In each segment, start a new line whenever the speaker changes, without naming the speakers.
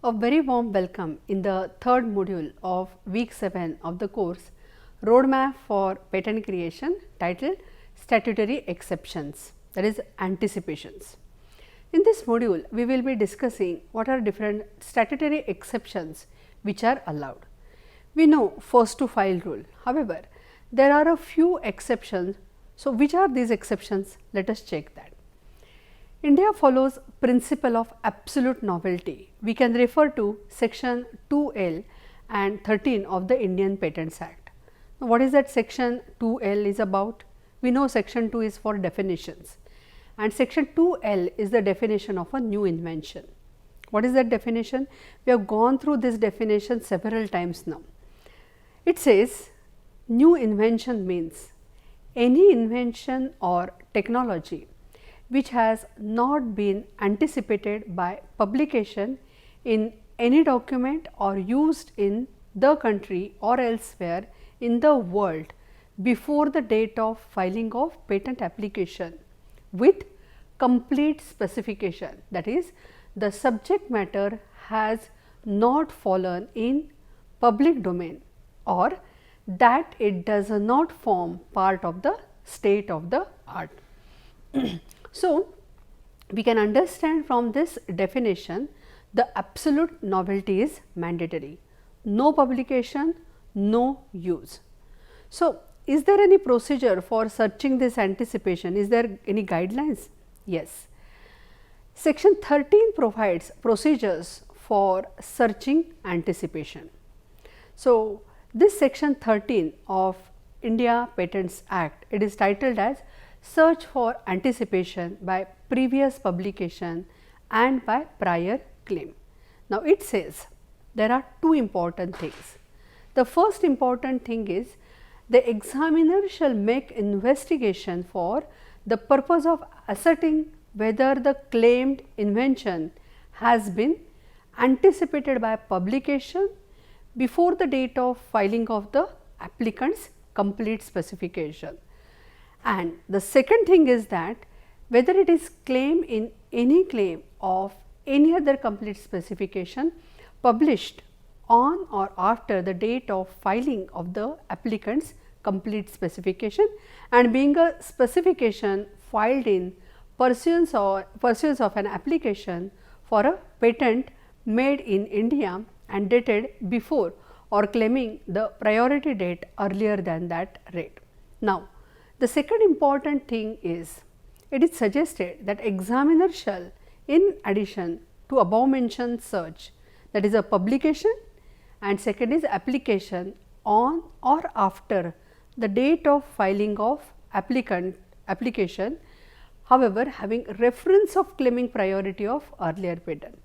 A very warm welcome in the third module of week 7 of the course Roadmap for Patent Creation, titled Statutory Exceptions, that is anticipations. In this module, we will be discussing what are different statutory exceptions which are allowed. We know first to file rule. However, there are a few exceptions. So, which are these exceptions? Let us check that. India follows principle of absolute novelty. We can refer to section 2L and 13 of the Indian Patents Act. Now, what is that section 2L is about? We know section 2 is for definitions and section 2L is the definition of a new invention. What is that definition? We have gone through this definition several times now. It says new invention means any invention or technology which has not been anticipated by publication in any document or used in the country or elsewhere in the world before the date of filing of patent application with complete specification, that is, the subject matter has not fallen in public domain or that it does not form part of the state of the art. So, we can understand from this definition the absolute novelty is mandatory, no publication, no use. So, is there any procedure for searching this anticipation? Is there any guidelines? Yes. Section 13 provides procedures for searching anticipation. So, this section 13 of India Patents Act, it is titled as search for anticipation by previous publication and by prior claim. Now, it says there are two important things. The first important thing is the examiner shall make investigation for the purpose of ascertaining whether the claimed invention has been anticipated by publication before the date of filing of the applicant's complete specification. And the second thing is that whether it is claim in any claim of any other complete specification published on or after the date of filing of the applicant's complete specification and being a specification filed in pursuance of an application for a patent made in India and dated before or claiming the priority date earlier than that date. Now, the second important thing is it is suggested that examiner shall, in addition to above mentioned search, that is a publication, and second is application on or after the date of filing of application, however, having reference of claiming priority of earlier patent.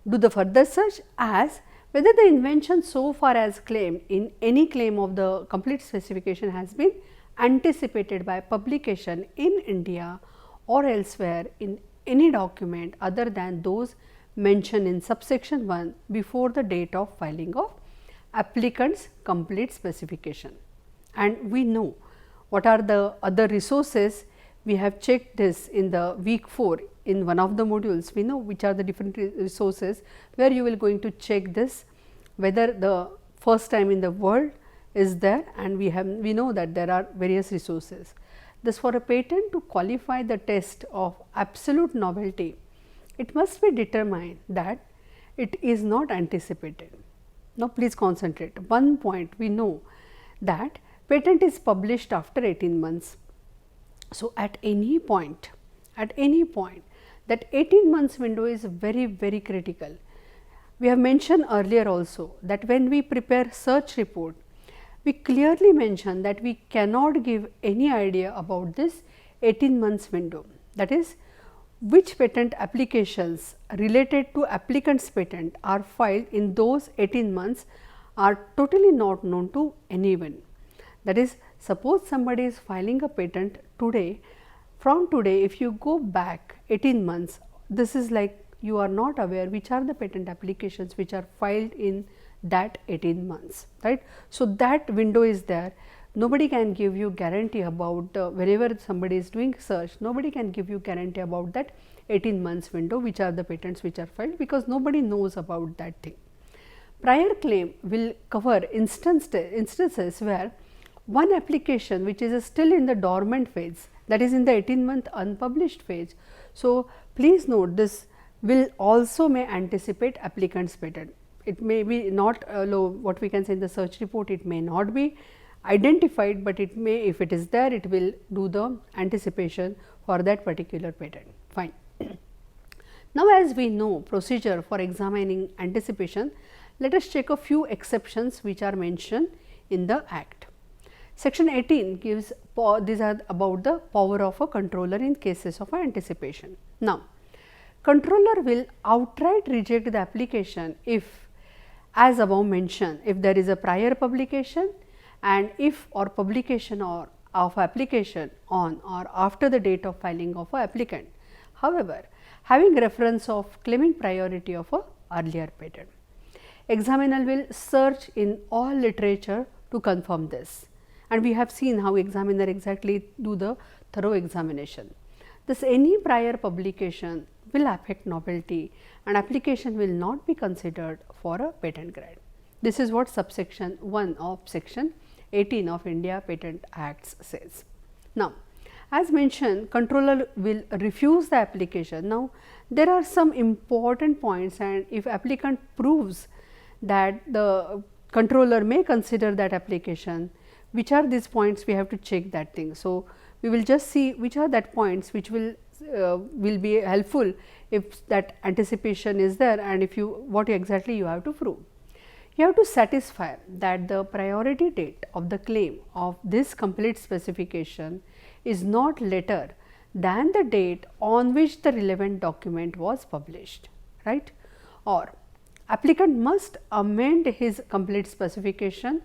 Do the further search as whether the invention so far as claimed in any claim of the complete specification has been anticipated by publication in India or elsewhere in any document other than those mentioned in subsection 1 before the date of filing of applicant's complete specification. And we know what are the other resources. We have checked this in the week 4 in one of the modules. We know which are the different resources where you will going to check this, whether the first time in the world is there, and we know that there are various resources. Thus, for a patent to qualify the test of absolute novelty, it must be determined that it is not anticipated. Now, please concentrate. One point we know that patent is published after 18 months. So, at any point that 18 months window is very critical. We have mentioned earlier also that when we prepare search report, we clearly mention that we cannot give any idea about this 18 months window, that is which patent applications related to applicant's patent are filed in those 18 months are totally not known to anyone. That is, suppose somebody is filing a patent today, from today if you go back 18 months, this is like you are not aware which are the patent applications which are filed in that 18 months, right. So, that window is there nobody can give you guarantee about whenever somebody is doing search, nobody can give you guarantee about that 18 months window which are the patents which are filed, because nobody knows about that thing. Prior claim will cover instances where one application which is still in the dormant phase, that is in the 18-month unpublished phase. So, please note this will also may anticipate applicant's patent. It may be not what we can say in the search report, it may not be identified, but it may, if it is there, it will do the anticipation for that particular patent. Fine. Now, as we know procedure for examining anticipation, let us check a few exceptions which are mentioned in the Act. Section 18 gives, these are about the power of a controller in cases of anticipation. Now, controller will outright reject the application if, as above mentioned, if there is a prior publication and if or publication or of application on or after the date of filing of a applicant. However, having reference of claiming priority of a earlier patent. Examiner will search in all literature to confirm this, and we have seen how examiner exactly do the thorough examination. Thus, any prior publication will affect novelty and application will not be considered for a patent grant. This is what subsection 1 of section 18 of India Patent Acts says. Now, as mentioned, controller will refuse the application. Now, there are some important points, and if applicant proves that the controller may consider that application, which are these points, we have to check that thing. So, we will just see which are that points which will be helpful if that anticipation is there, and if you what exactly you have to prove. You have to satisfy that the priority date of the claim of this complete specification is not later than the date on which the relevant document was published, right? Or applicant must amend his complete specification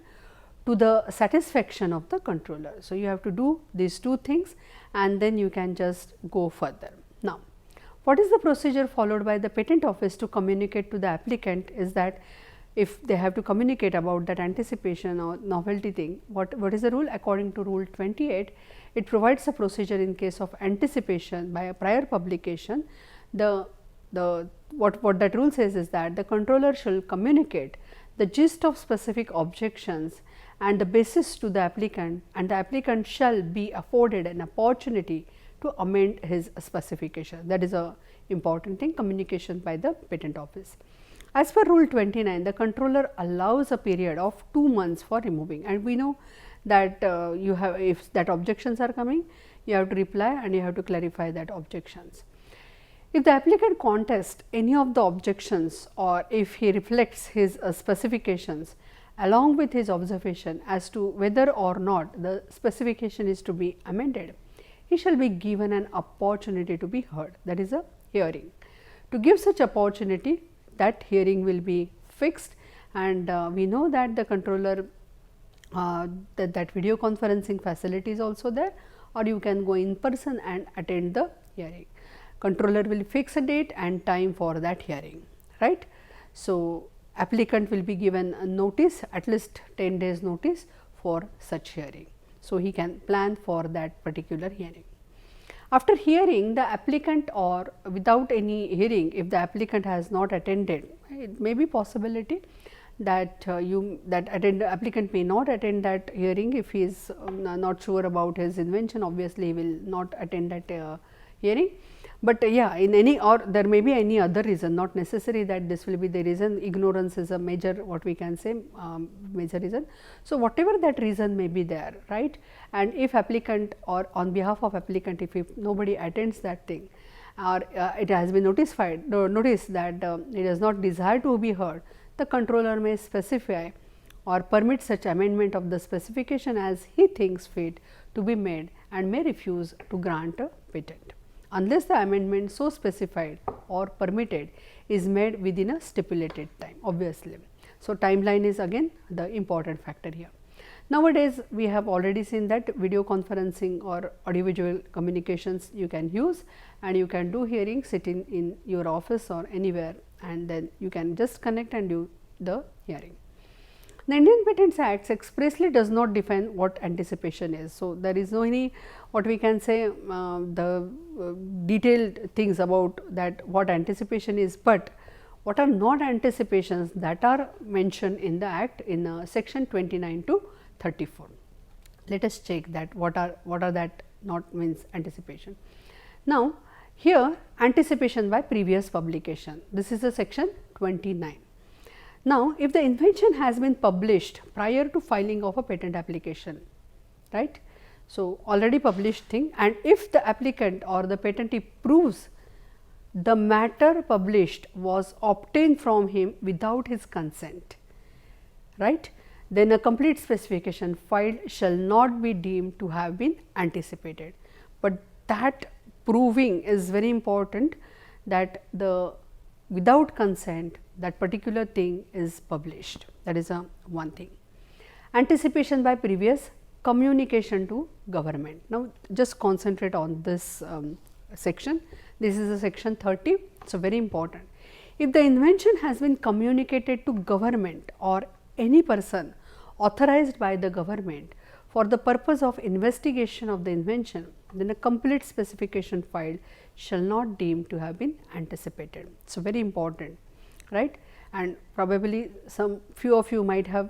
to the satisfaction of the controller. So, you have to do these two things and then you can just go further. Now, what is the procedure followed by the patent office to communicate to the applicant is that if they have to communicate about that anticipation or novelty thing, what is the rule? According to rule 28, it provides a procedure in case of anticipation by a prior publication. What that rule says is that the controller shall communicate the gist of specific objections and the basis to the applicant, and the applicant shall be afforded an opportunity to amend his specification. That is a important thing, communication by the patent office. As per rule 29, the controller allows a period of 2 months for removing, and we know that you have, if that objections are coming, you have to reply and you have to clarify that objections. If the applicant contests any of the objections or if he reflects his specifications along with his observation as to whether or not the specification is to be amended, he shall be given an opportunity to be heard, that is a hearing. To give such opportunity, that hearing will be fixed, and we know that the controller that video conferencing facility is also there, or you can go in person and attend the hearing. Controller will fix a date and time for that hearing, right. So, applicant will be given a notice, at least 10 days notice for such hearing. So, he can plan for that particular hearing. After hearing, the applicant, or without any hearing, if the applicant has not attended, it may be possibility that applicant may not attend that hearing. If he is not sure about his invention, obviously he will not attend that hearing. But yeah, in any, or there may be any other reason, not necessary that this will be the reason. Ignorance is a major, what we can say, major reason. So, whatever that reason may be there, right, and if applicant or on behalf of applicant, if nobody attends that thing, or it has been noticed that it does not desire to be heard, the controller may specify or permit such amendment of the specification as he thinks fit to be made, and may refuse to grant a patent unless the amendment so specified or permitted is made within a stipulated time, obviously. So, timeline is again the important factor here. Nowadays, we have already seen that video conferencing or audiovisual communications you can use, and you can do hearing sitting in your office or anywhere, and then you can just connect and do the hearing. The Indian Patents Act expressly does not define what anticipation is. So, there is no any what we can say the detailed things about that what anticipation is, but what are not anticipations that are mentioned in the act in section 29 to 34. Let us check that what are that not means anticipation. Now, here anticipation by previous publication, this is a section 29. Now, if the invention has been published prior to filing of a patent application, right. So, already published thing, and if the applicant or the patentee proves the matter published was obtained from him without his consent, right, then a complete specification filed shall not be deemed to have been anticipated. But that proving is very important, that the without consent that particular thing is published, that is a one thing. Anticipation by previous communication to government. Now, just concentrate on this section. This is a section 30. So, very important. If the invention has been communicated to government or any person authorized by the government for the purpose of investigation of the invention, then a complete specification filed shall not deem to have been anticipated. So, very important, right, and probably some few of you might have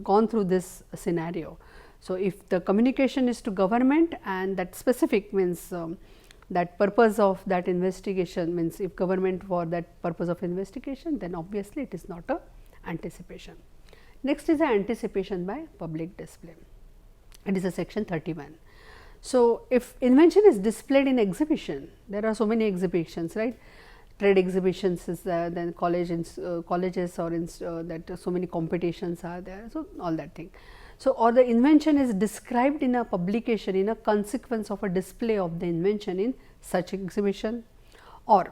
gone through this scenario. So, if the communication is to government and that specific means that purpose of that investigation means if government for that purpose of investigation, then obviously it is not a anticipation. Next is the anticipation by public display. It is a section 31. So, if invention is displayed in exhibition, there are so many exhibitions, right, trade exhibitions is there, then colleges or that so many competitions are there. So, all that thing. So, or the invention is described in a publication in a consequence of a display of the invention in such exhibition, or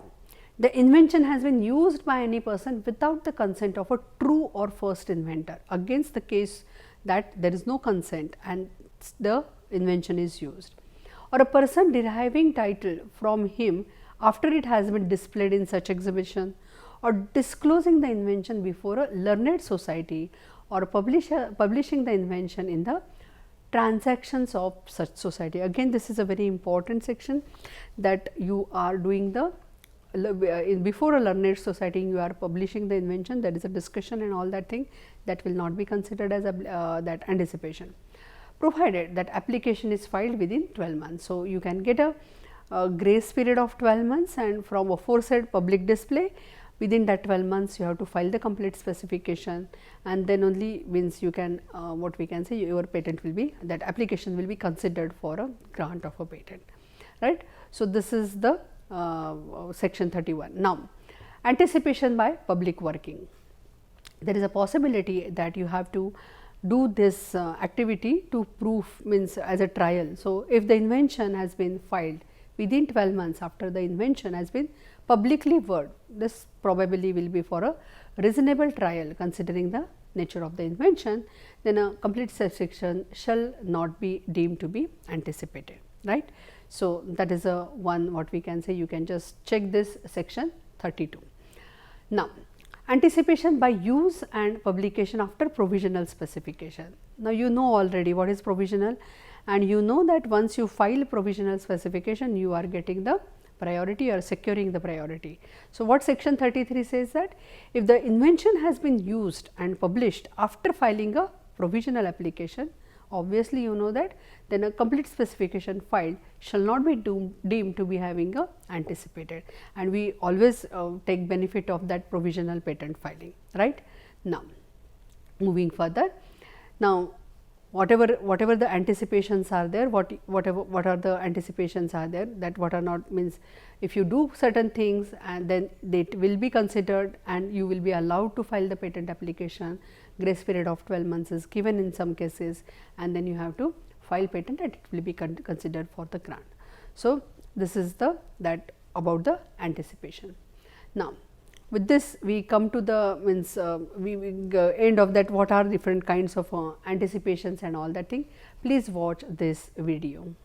the invention has been used by any person without the consent of a true or first inventor, against the case that there is no consent and the invention is used, or a person deriving title from him after it has been displayed in such exhibition, or disclosing the invention before a learned society, or publishing the invention in the transactions of such society. Again, this is a very important section, that you are doing the before a learned society, you are publishing the invention, there is a discussion and all that thing, that will not be considered as a that anticipation, provided that application is filed within 12 months. So, you can get a grace period of 12 months, and from aforesaid public display, within that 12 months you have to file the complete specification, and then only means you can what we can say your patent will be, that application will be considered for a grant of a patent, right. So, this is the section 31. Now, anticipation by public working. There is a possibility that you have to do this activity to prove means as a trial. So, if the invention has been filed within 12 months after the invention has been publicly word, this probably will be for a reasonable trial considering the nature of the invention, then a complete specification shall not be deemed to be anticipated, right. So, that is a one what we can say, you can just check this section 32. Now, anticipation by use and publication after provisional specification. Now, you know already what is provisional, and you know that once you file provisional specification, you are getting the priority or securing the priority. So, what section 33 says that if the invention has been used and published after filing a provisional application, obviously you know that then a complete specification filed shall not be deemed to be having a anticipated, and we always take benefit of that provisional patent filing, right. Now, moving further, now whatever the anticipations are there, what are the anticipations are there, that what are not means if you do certain things and then they will be considered and you will be allowed to file the patent application, grace period of 12 months is given in some cases, and then you have to file patent and it will be considered for the grant. So, this is the that about the anticipation. Now, with this we come to the means end of that, what are different kinds of anticipations and all that thing. Please watch this video.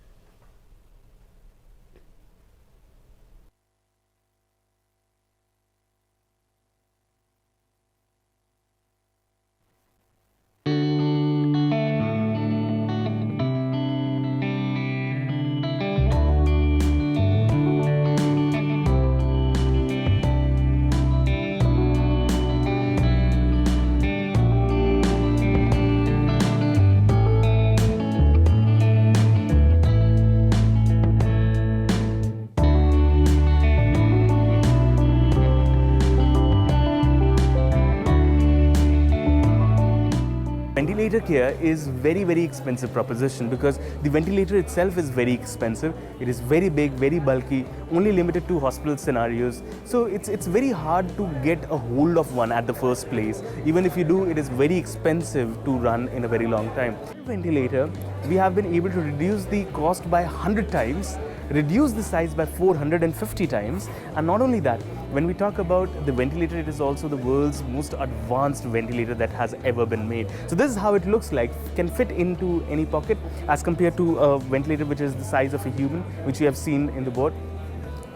ventilator care is very expensive proposition, because the ventilator itself is very expensive. It is very big, very bulky, only limited to hospital scenarios. So it's very hard to get a hold of one at the first place. Even if you do, it is very expensive to run in a very long time. Ventilator, we have been able to reduce the cost by 100 times, reduce the size by 450 times, and not only that, when we talk about the ventilator, it is also the world's most advanced ventilator that has ever been made. So this is how it looks like, can fit into any pocket as compared to a ventilator which is the size of a human, which you have seen in the board.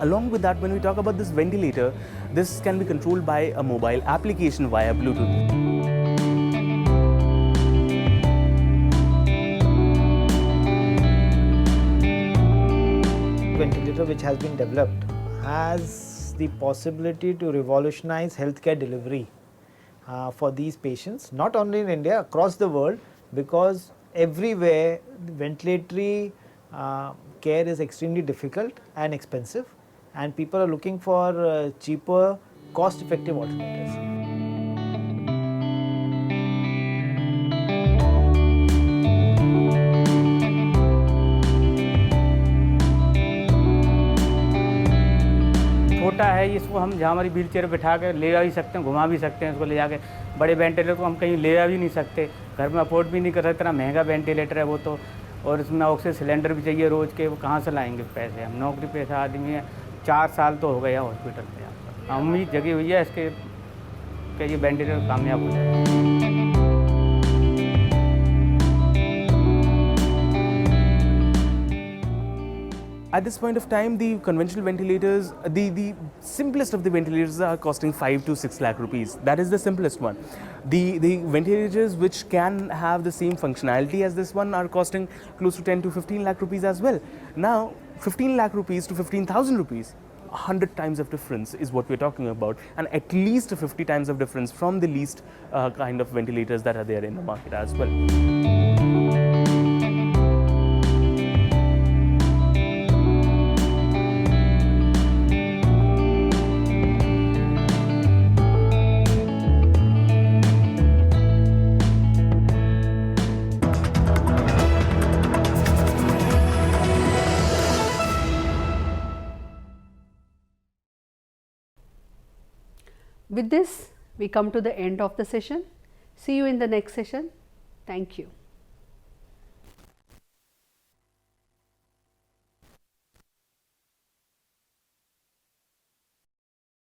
Along with that, when we talk about this ventilator, this can be controlled by a mobile application via Bluetooth.
Ventilator which has been developed has the possibility to revolutionize healthcare delivery for these patients, not only in India, across the world, because everywhere ventilatory care is extremely difficult and expensive, and people are looking for cheaper, cost-effective alternatives.
छोटा है, इसको हम जहाँ हमारी wheel chair बिठा के ले आ भी सकते हैं, घुमा भी सकते हैं इसको ले जाके। बड़े वेंटिलेटर को हम कहीं ले आ भी नहीं सकते, घर में अफोर्ड भी नहीं कर सकते, इतना महंगा वेंटिलेटर है वो तो, और इसमें ऑक्सीजन सिलेंडर भी चाहिए रोज़ के, वो कहाँ से लाएंगे पैसे। हम नौकरी पेशा आदमी हैं, 4 साल तो हो गया हॉस्पिटल में। यहाँ पर उम्मीद जगी हुई है इसके कि ये वेंटिलेटर कामयाब हो जाए।
At this point of time, the conventional ventilators, the simplest of the ventilators are costing 5 to 6 lakh rupees. That is the simplest one. The ventilators which can have the same functionality as this one are costing close to 10 to 15 lakh rupees as well. Now, 15 lakh rupees to 15,000 rupees, 100 times of difference is what we're talking about, and at least 50 times of difference from the least kind of ventilators that are there in the market as well.
With this, we come to the end of the session. See you in the next session. Thank you.